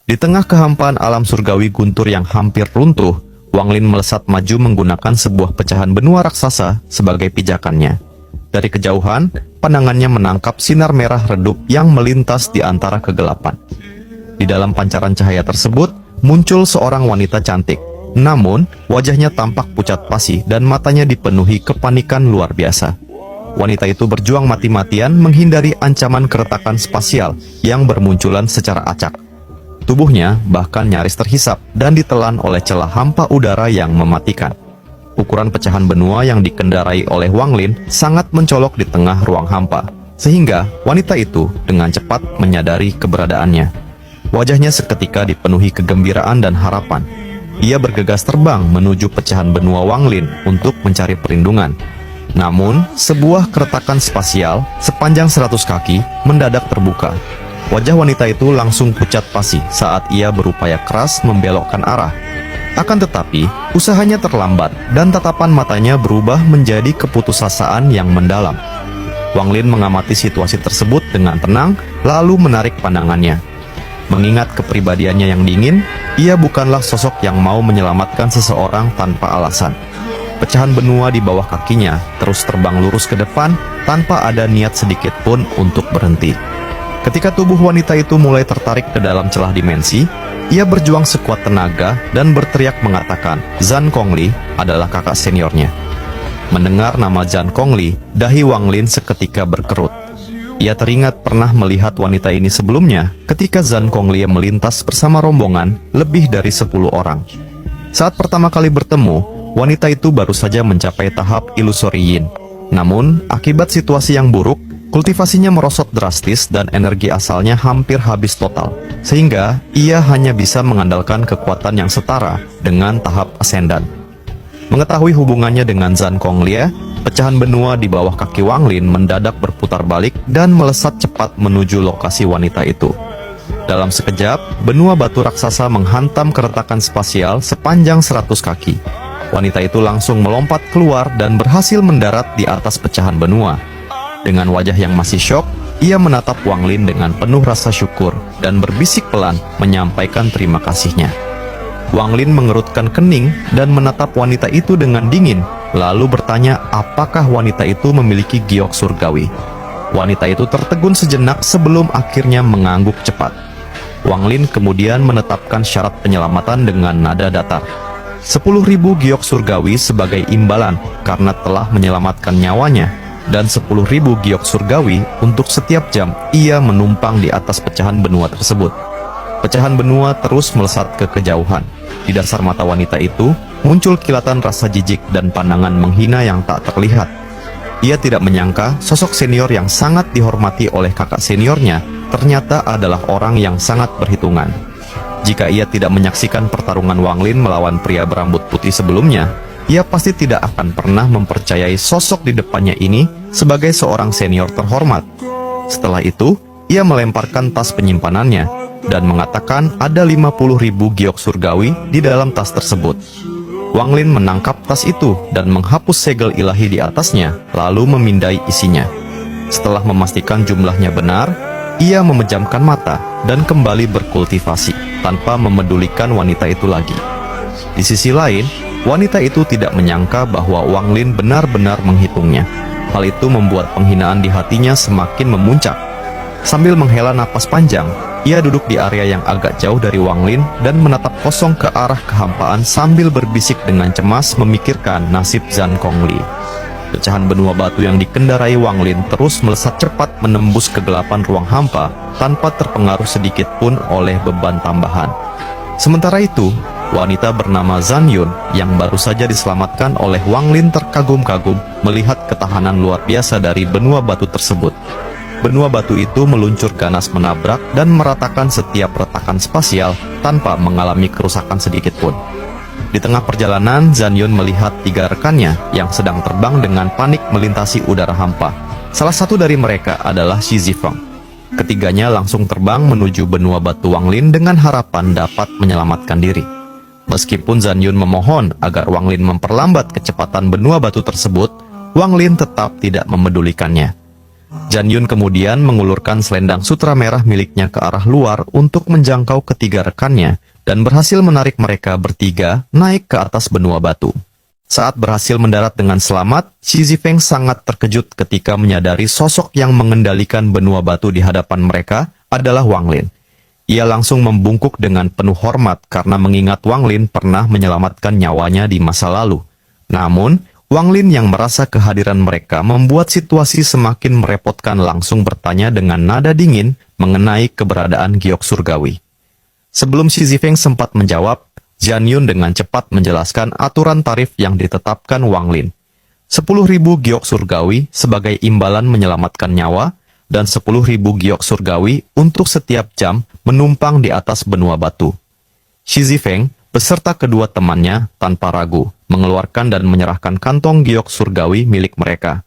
Di tengah kehampaan alam surgawi guntur yang hampir runtuh, Wang Lin melesat maju menggunakan sebuah pecahan benua raksasa sebagai pijakannya. Dari kejauhan, pandangannya menangkap sinar merah redup yang melintas di antara kegelapan. Di dalam pancaran cahaya tersebut, muncul seorang wanita cantik. Namun, wajahnya tampak pucat pasi dan matanya dipenuhi kepanikan luar biasa. Wanita itu berjuang mati-matian menghindari ancaman keretakan spasial yang bermunculan secara acak. Tubuhnya bahkan nyaris terhisap dan ditelan oleh celah hampa udara yang mematikan. Ukuran pecahan benua yang dikendarai oleh Wang Lin sangat mencolok di tengah ruang hampa, sehingga wanita itu dengan cepat menyadari keberadaannya. Wajahnya seketika dipenuhi kegembiraan dan harapan. Ia bergegas terbang menuju pecahan benua Wang Lin untuk mencari perlindungan. Namun, sebuah keretakan spasial sepanjang 100 kaki mendadak terbuka. Wajah wanita itu langsung pucat pasi saat ia berupaya keras membelokkan arah. Akan tetapi, usahanya terlambat dan tatapan matanya berubah menjadi keputusasaan yang mendalam. Wang Lin mengamati situasi tersebut dengan tenang, lalu menarik pandangannya. Mengingat kepribadiannya yang dingin, ia bukanlah sosok yang mau menyelamatkan seseorang tanpa alasan. Pecahan benua di bawah kakinya terus terbang lurus ke depan tanpa ada niat sedikit pun untuk berhenti. Ketika tubuh wanita itu mulai tertarik ke dalam celah dimensi, ia berjuang sekuat tenaga dan berteriak mengatakan Zhan Gongli adalah kakak seniornya. Mendengar nama Zhan Gongli, dahi Wang Lin seketika berkerut. Ia teringat pernah melihat wanita ini sebelumnya ketika Zhan Gongli melintas bersama rombongan lebih dari 10 orang. Saat pertama kali bertemu, wanita itu baru saja mencapai tahap ilusori yin. Namun, akibat situasi yang buruk, kultivasinya merosot drastis dan energi asalnya hampir habis total, sehingga ia hanya bisa mengandalkan kekuatan yang setara dengan tahap ascendant. Mengetahui hubungannya dengan Zhan Gongli, pecahan benua di bawah kaki Wang Lin mendadak berputar balik dan melesat cepat menuju lokasi wanita itu. Dalam sekejap, benua batu raksasa menghantam keretakan spasial sepanjang 100 kaki. Wanita itu langsung melompat keluar dan berhasil mendarat di atas pecahan benua. Dengan wajah yang masih syok, ia menatap Wang Lin dengan penuh rasa syukur dan berbisik pelan menyampaikan terima kasihnya. Wang Lin mengerutkan kening dan menatap wanita itu dengan dingin, lalu bertanya apakah wanita itu memiliki giok surgawi. Wanita itu tertegun sejenak sebelum akhirnya mengangguk cepat. Wang Lin kemudian menetapkan syarat penyelamatan dengan nada datar. 10.000 giok surgawi sebagai imbalan karena telah menyelamatkan nyawanya, dan 10.000 giok surgawi untuk setiap jam ia menumpang di atas pecahan benua tersebut. Pecahan benua terus melesat ke kejauhan. Di dasar mata wanita itu muncul kilatan rasa jijik dan pandangan menghina yang tak terlihat. Ia tidak menyangka sosok senior yang sangat dihormati oleh kakak seniornya ternyata adalah orang yang sangat berhitungan. Jika ia tidak menyaksikan pertarungan Wang Lin melawan pria berambut putih sebelumnya, ia pasti tidak akan pernah mempercayai sosok di depannya ini sebagai seorang senior terhormat. Setelah itu, ia melemparkan tas penyimpanannya dan mengatakan ada 50.000 giok surgawi di dalam tas tersebut. Wang Lin menangkap tas itu dan menghapus segel ilahi di atasnya, lalu memindai isinya. Setelah memastikan jumlahnya benar, ia memejamkan mata dan kembali berkultivasi tanpa memedulikan wanita itu lagi. Di sisi lain, wanita itu tidak menyangka bahwa Wang Lin benar-benar menghitungnya. Hal itu membuat penghinaan di hatinya semakin memuncak. Sambil menghela napas panjang, ia duduk di area yang agak jauh dari Wang Lin dan menatap kosong ke arah kehampaan sambil berbisik dengan cemas memikirkan nasib Zhan Gongli. Pecahan benua batu yang dikendarai Wang Lin terus melesat cepat menembus kegelapan ruang hampa tanpa terpengaruh sedikit pun oleh beban tambahan. Sementara itu, wanita bernama Zhan Yun yang baru saja diselamatkan oleh Wang Lin terkagum-kagum melihat ketahanan luar biasa dari benua batu tersebut. Benua batu itu meluncur ganas menabrak dan meratakan setiap retakan spasial tanpa mengalami kerusakan sedikit pun. Di tengah perjalanan, Zhan Yun melihat 3 rekannya yang sedang terbang dengan panik melintasi udara hampa. Salah satu dari mereka adalah Xi Zifeng. Ketiganya langsung terbang menuju benua batu Wang Lin dengan harapan dapat menyelamatkan diri. Meskipun Zhan Yun memohon agar Wang Lin memperlambat kecepatan benua batu tersebut, Wang Lin tetap tidak memedulikannya. Jan Yun kemudian mengulurkan selendang sutra merah miliknya ke arah luar untuk menjangkau ketiga rekannya dan berhasil menarik mereka bertiga naik ke atas benua batu. Saat berhasil mendarat dengan selamat, Xi Zifeng sangat terkejut ketika menyadari sosok yang mengendalikan benua batu di hadapan mereka adalah Wang Lin. Ia langsung membungkuk dengan penuh hormat karena mengingat Wang Lin pernah menyelamatkan nyawanya di masa lalu. Namun, Wang Lin yang merasa kehadiran mereka membuat situasi semakin merepotkan langsung bertanya dengan nada dingin mengenai keberadaan giok surgawi. Sebelum Xi Zifeng sempat menjawab, Jan Yun dengan cepat menjelaskan aturan tarif yang ditetapkan Wang Lin. 10.000 giok surgawi sebagai imbalan menyelamatkan nyawa, dan 10.000 giok surgawi untuk setiap jam menumpang di atas benua batu. Xi Zifeng beserta kedua temannya tanpa ragu mengeluarkan dan menyerahkan kantong giok surgawi milik mereka.